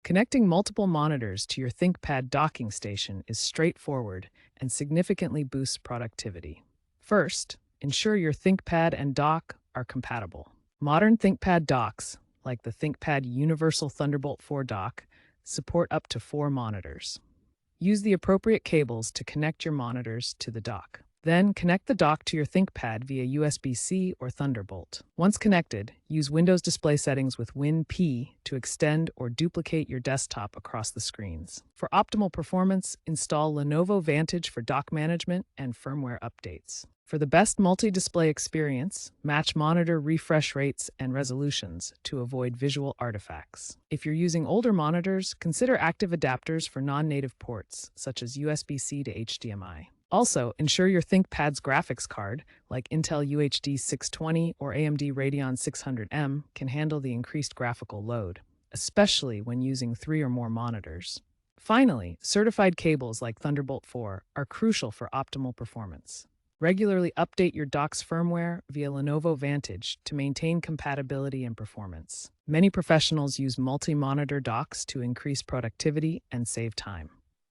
Connecting multiple monitors to your ThinkPad docking station is straightforward and significantly boosts productivity. First, ensure your ThinkPad and dock are compatible. Modern ThinkPad docks, like the ThinkPad Universal Thunderbolt 4 dock, support up to 4 monitors. Use the appropriate cables to connect your monitors to the dock. Then connect the dock to your ThinkPad via USB-C or Thunderbolt. Once connected, use Windows Display Settings with WinP to extend or duplicate your desktop across the screens. For optimal performance, install Lenovo Vantage for dock management and firmware updates. For the best multi-display experience, match monitor refresh rates and resolutions to avoid visual artifacts. If you're using older monitors, consider active adapters for non-native ports, such as USB-C to HDMI. Also, ensure your ThinkPad's graphics card, like Intel UHD 620 or AMD Radeon 600M, can handle the increased graphical load, especially when using 3 or more monitors. Finally, certified cables like Thunderbolt 4 are crucial for optimal performance. Regularly update your dock's firmware via Lenovo Vantage to maintain compatibility and performance. Many professionals use multi-monitor docks to increase productivity and save time.